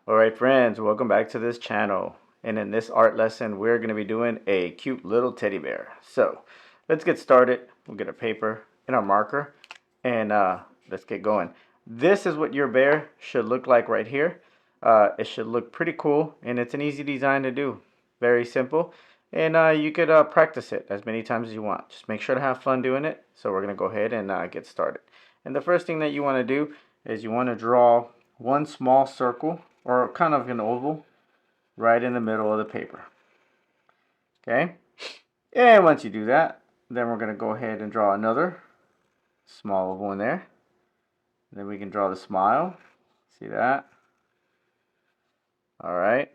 Alright friends, welcome back to this channel. And in this art lesson, we're going to be doing a cute little teddy bear. So, let's get started. We'll get a paper and our marker and let's get going. This is what your bear should look like right here. It should look pretty cool and it's an easy design to do. Very simple. And you could practice it as many times as you want. Just make sure to have fun doing it. So we're going to go ahead and get started. And the first thing that you want to do is you want to draw one small circle or kind of an oval right in the middle of the paper. Okay, and once you do that, then we're going to go ahead and draw another small oval in there. Then we can draw the smile. See that? All right.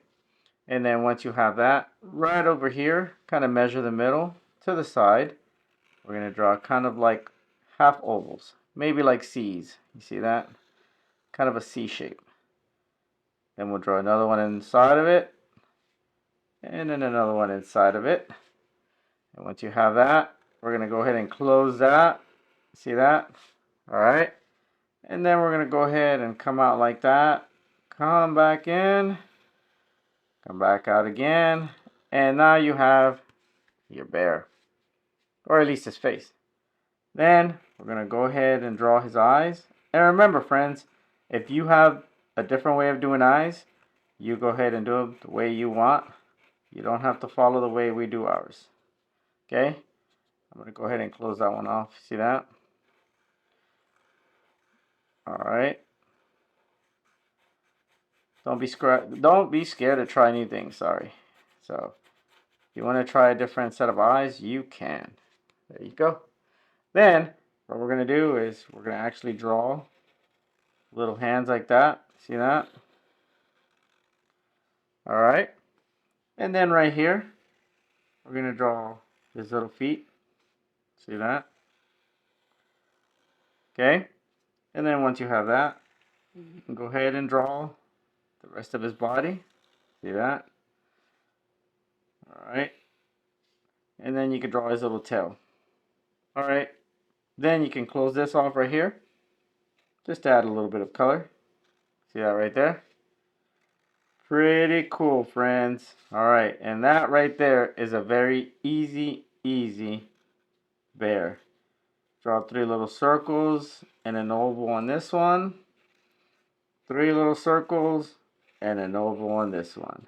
And then once you have that, right over here, kind of measure the middle to the side. We're going to draw kind of like half ovals, maybe like C's. You see that? Kind of a C shape. Then we'll draw another one inside of it, and then another one inside of it. And once you have that, we're going to go ahead and close that. See that? All right. And then we're going to go ahead and come out like that. Come back in. Come back out again. And now you have your bear. Or at least his face. Then we're going to go ahead and draw his eyes. And remember, friends, if you have a different way of doing eyes, you go ahead and do it the way you want. You don't have to follow the way we do ours. Okay? I'm going to go ahead and close that one off. See that? All right. Don't be scared to try new things. Sorry. So, if you want to try a different set of eyes, you can. There you go. Then, what we're going to do is we're going to actually draw little hands like that. See that? All right. And then right here, we're going to draw his little feet. See that? Okay. And then once you have that, you can go ahead and draw the rest of his body. See that? All right. And then you can draw his little tail. All right. Then you can close this off right here. Just add a little bit of color. See that right there? Pretty cool, friends. All right. And that right there is a very easy bear. Draw 3 little circles and an oval on this one. 3 little circles and an oval on this one.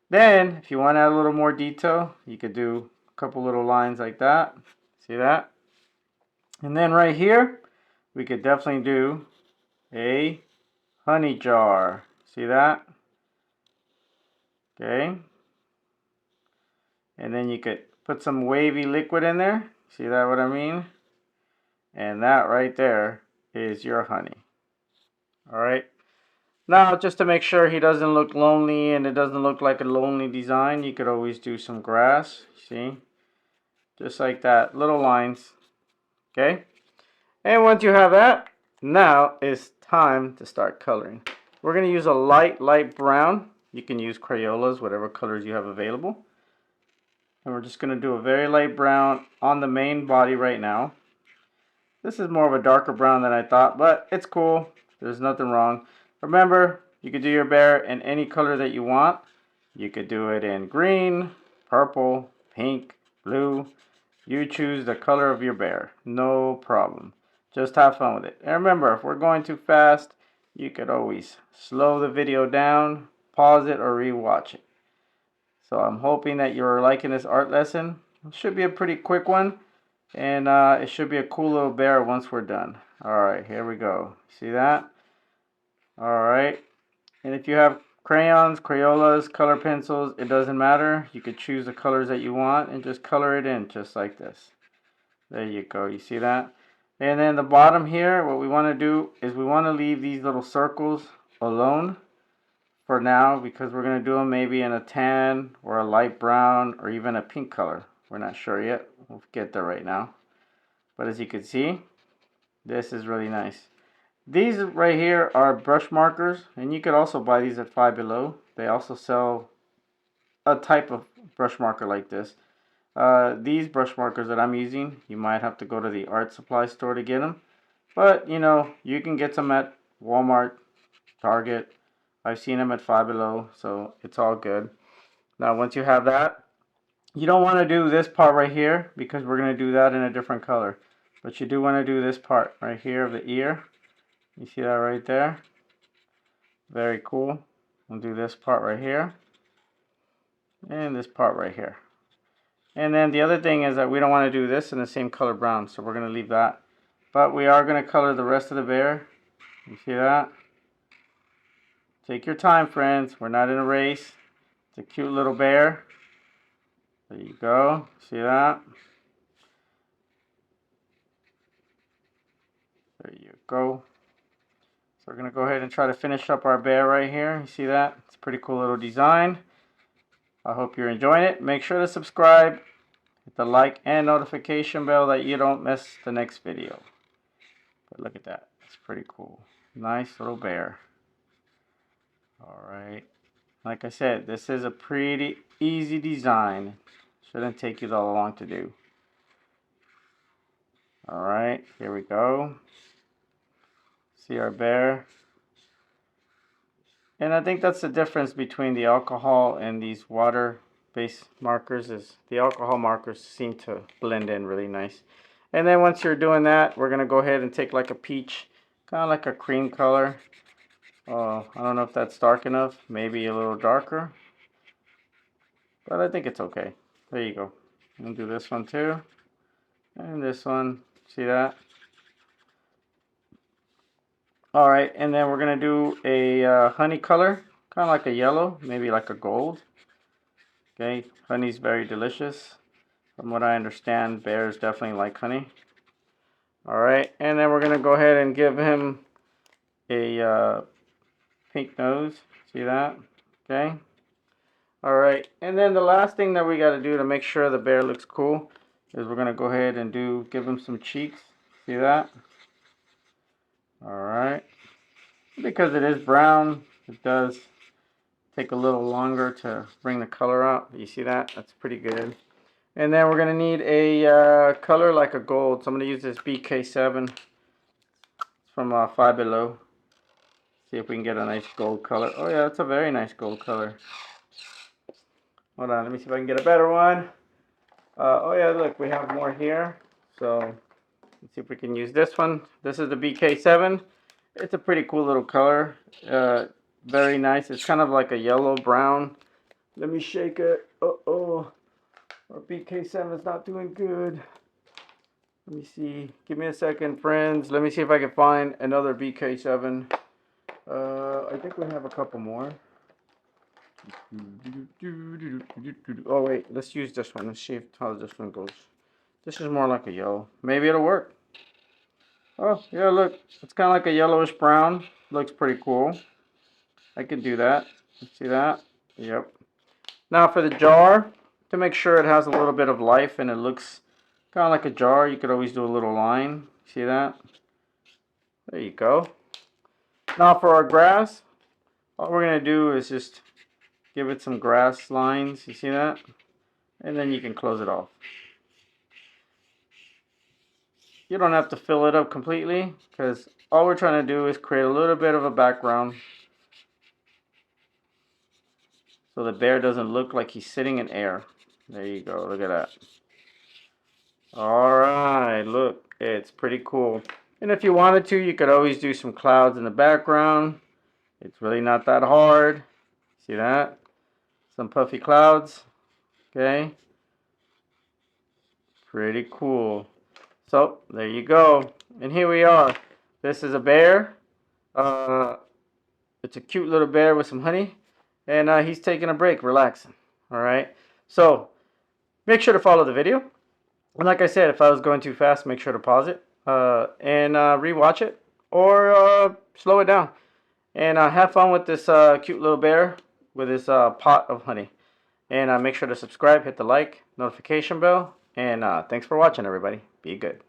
Then, if you want to add a little more detail, you could do a couple little lines like that. See that? And then right here, we could definitely do a honey jar. See that? Okay. And then you could put some wavy liquid in there. See that what I mean? And that right there is your honey. All right. Now, just to make sure he doesn't look lonely and it doesn't look like a lonely design, you could always do some grass. See? Just like that. Little lines. Okay? And once you have that, now it's time to start coloring. We're going to use a light brown. You can use Crayolas, whatever colors you have available. And we're just going to do a very light brown on the main body right now. This is more of a darker brown than I thought, but it's cool. There's nothing wrong. Remember, you could do your bear in any color that you want. You could do it in green, purple, pink, blue. You choose the color of your bear. No problem. Just have fun with it. And remember, if we're going too fast, you could always slow the video down, pause it, or rewatch it. So I'm hoping that you're liking this art lesson. It should be a pretty quick one. And it should be a cool little bear once we're done. Alright, here we go. See that? Alright. And if you have crayons, Crayolas, color pencils, it doesn't matter. You could choose the colors that you want and just color it in just like this. There you go. You see that? And then the bottom here, what we want to do is we want to leave these little circles alone for now because we're going to do them maybe in a tan or a light brown or even a pink color. We're not sure yet. We'll get there right now. But as you can see, this is really nice. These right here are brush markers, and you could also buy these at Five Below. They also sell a type of brush marker like this. These brush markers that I'm using, you might have to go to the art supply store to get them. But, you know, you can get some at Walmart, Target, I've seen them at Five Below, so it's all good. Now once you have that, you don't want to do this part right here because we're going to do that in a different color. But you do want to do this part right here of the ear. You see that right there? Very cool. We'll do this part right here. And this part right here. And then the other thing is that we don't want to do this in the same color brown, so we're going to leave that. But we are going to color the rest of the bear. You see that? Take your time, friends. We're not in a race. It's a cute little bear. There you go. See that? There you go. So we're going to go ahead and try to finish up our bear right here. You see that? It's a pretty cool little design. I hope you're enjoying it. Make sure to subscribe, hit the like and notification bell that you don't miss the next video. But look at that. It's pretty cool. Nice little bear. Alright. Like I said, this is a pretty easy design. Shouldn't take you that long to do. Alright, here we go. See our bear. And I think that's the difference between the alcohol and these water-based markers, is the alcohol markers seem to blend in really nice. And then once you're doing that, we're going to go ahead and take like a peach, kind of like a cream color. I don't know if that's dark enough, maybe a little darker. But I think it's okay. There you go. We'll do this one too. And this one, see that? Alright, and then we're going to do a honey color, kind of like a yellow, maybe like a gold. Okay, honey's very delicious. From what I understand, bears definitely like honey. Alright, and then we're going to go ahead and give him a pink nose. See that? Okay. Alright, and then the last thing that we got to do to make sure the bear looks cool is we're going to go ahead and give him some cheeks. See that? Alright, because it is brown, it does take a little longer to bring the color out. You see that? That's pretty good. And then we're going to need a color like a gold. So I'm going to use this BK7 from Five Below. See if we can get a nice gold color. Oh yeah, that's a very nice gold color. Hold on, let me see if I can get a better one. Oh yeah, look, we have more here. So let's see if we can use this one. This is the BK7. It's a pretty cool little color. Very nice. It's kind of like a yellow brown. Let me shake it. Uh-oh. Our BK7 is not doing good. Let me see. Give me a second, friends. Let me see if I can find another BK7. I think we have a couple more. Oh wait, let's use this one. Let's see how this one goes. This is more like a yellow. Maybe it'll work. Oh, yeah, look. It's kind of like a yellowish brown. Looks pretty cool. I could do that. See that? Yep. Now for the jar, to make sure it has a little bit of life and it looks kind of like a jar, you could always do a little line. See that? There you go. Now for our grass, all we're going to do is just give it some grass lines. You see that? And then you can close it off. You don't have to fill it up completely because all we're trying to do is create a little bit of a background so the bear doesn't look like he's sitting in air. There you go. Look at that. Alright, look. It's pretty cool. And if you wanted to, you could always do some clouds in the background. It's really not that hard. See that? Some puffy clouds. Okay. Pretty cool. So, there you go. And here we are. This is a bear. It's a cute little bear with some honey. And he's taking a break, relaxing. Alright. So, make sure to follow the video. And like I said, if I was going too fast, make sure to pause it. And rewatch it. Or slow it down. And have fun with this cute little bear with his pot of honey. And make sure to subscribe, hit the like, notification bell. And thanks for watching, everybody. Be good.